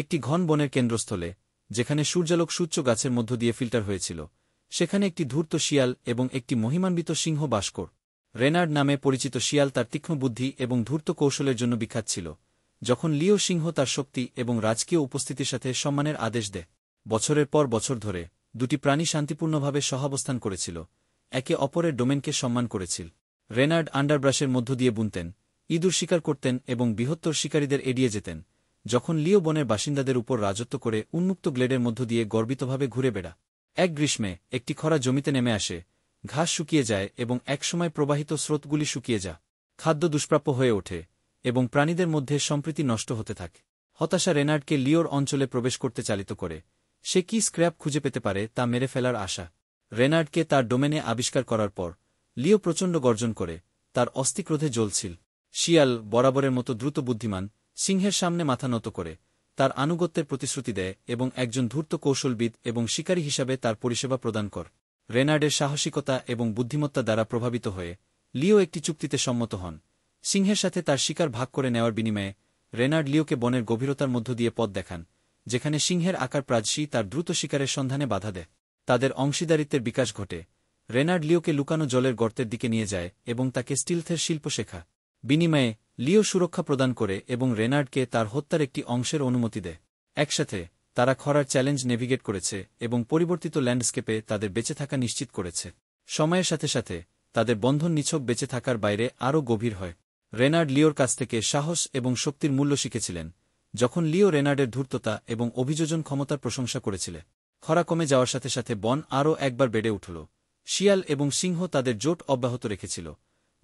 একটি ঘন বনের কেন্দ্রস্থলে, যেখানে সূর্যালোক সূচ্য গাছের মধ্য দিয়ে ফিল্টার হয়েছিল, সেখানে একটি ধূর্ত শিয়াল এবং একটি মহিমান্বিত সিংহ বাস করত। রেনার্ড নামে পরিচিত শিয়াল তার তীক্ষ্ণ বুদ্ধি এবং ধূর্ত কৌশলের জন্য বিখ্যাত ছিল, যখন লিও সিংহ তার শক্তি এবং রাজকীয় উপস্থিতির সাথে সম্মানের আদেশ দেয়। বছরের পর বছর ধরে দুটি প্রাণী শান্তিপূর্ণভাবে সহাবস্থান করেছিল, একে অপরের ডোমেনকে সম্মান করেছিল। রেনার্ড আন্ডারব্রাশের মধ্য দিয়ে বুনতেন, ইঁদুর শিকার করতেন এবং বৃহত্তর শিকারীদের এড়িয়ে যেতেন, যখন লিও বনের বাসিন্দাদের উপর রাজত্ব করে উন্মুক্ত গ্লেডের মধ্য দিয়ে গর্বিতভাবে ঘুরে বেড়া। এক গ্রীষ্মে একটি খরা জমিতে নেমে আসে, ঘাস শুকিয়ে যায় এবং একসময় প্রবাহিত স্রোতগুলি শুকিয়ে যা খাদ্য দুষ্প্রাপ্য হয়ে ওঠে এবং প্রাণীদের মধ্যে সম্প্রীতি নষ্ট হতে থাকে। হতাশা রেনার্ডকে লিওর অঞ্চলে প্রবেশ করতে চালিত করে। সে কি স্ক্র্যাপ খুঁজে পেতে পারে তা মেরে ফেলার আশা। রেনার্ডকে তার ডোমেনে আবিষ্কার করার পর লিও প্রচণ্ড গর্জন করে, তার অস্থিক্রোধে জ্বলছিল। শিয়াল, বরাবরের মতো দ্রুত বুদ্ধিমান, সিংহের সামনে মাথা নত করে তার আনুগত্যের প্রতিশ্রুতি দেয় এবং একজন ধূর্ত কৌশলবিদ এবং শিকারী হিসাবে তার পরিষেবা প্রদান কর। রেনার্ডের সাহসিকতা এবং বুদ্ধিমত্তা দ্বারা প্রভাবিত হয়ে লিও একটি চুক্তিতে সম্মত হন। সিংহের সাথে তার শিকার ভাগ করে নেওয়ার বিনিময়ে রেনার্ড লিওকে বনের গভীরতার মধ্য দিয়ে পথ দেখান, যেখানে সিংহের আকার প্রায়শই তার দ্রুত শিকারের সন্ধানে বাধা দেয়। তাদের অংশীদারিত্বের বিকাশ ঘটে। রেনার্ড লিওকে লুকানো জলের গর্তের দিকে নিয়ে যায় এবং তাকে স্টিলথের শিল্প শেখা। বিনিময়ে লিও সুরক্ষা প্রদান করে এবং রেনার্ডকে তার হত্যার একটি অংশের অনুমতি দেয়। একসাথে তারা খরার চ্যালেঞ্জ নেভিগেট করেছে এবং পরিবর্তিত ল্যান্ডস্কেপে তাদের বেঁচে থাকা নিশ্চিত করেছে। সময়ের সাথে সাথে তাদের বন্ধন নিছক বেঁচে থাকার বাইরে আরও গভীর হয়। রেনার্ড লিওর কাছ থেকে সাহস এবং শক্তির মূল্য শিখেছিলেন, যখন লিও রেনার্ডের ধূর্ততা এবং অভিযোজন ক্ষমতার প্রশংসা করেছিল। খরা কমে যাওয়ার সাথে সাথে বন আরও একবার বেড়ে উঠল। শিয়াল এবং সিংহ তাদের জোট অব্যাহত রেখেছিল,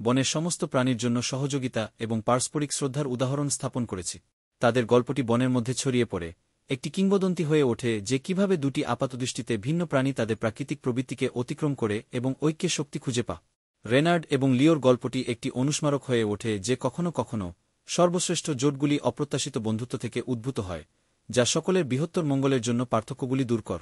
বনের সমস্ত প্রাণীর জন্য সহযোগিতা এবং পারস্পরিক শ্রদ্ধার উদাহরণ স্থাপন করেছে। তাদের গল্পটি বনের মধ্যে ছড়িয়ে পড়ে, একটি কিংবদন্তি হয়ে ওঠে যে কিভাবে দুটি আপাতদৃষ্টিতে ভিন্ন প্রাণী তাদের প্রাকৃতিক প্রবৃত্তিকে অতিক্রম করে এবং ঐক্যে শক্তি খুঁজে পা। রেনার্ড এবং লিওর গল্পটি একটি অনুস্মারক হয়ে ওঠে যে কখনও কখনও সর্বশ্রেষ্ঠ জোটগুলি অপ্রত্যাশিত বন্ধুত্ব থেকে উদ্ভূত হয়, যা সকলের বৃহত্তর মঙ্গলের জন্য পার্থক্যগুলি দূর কর।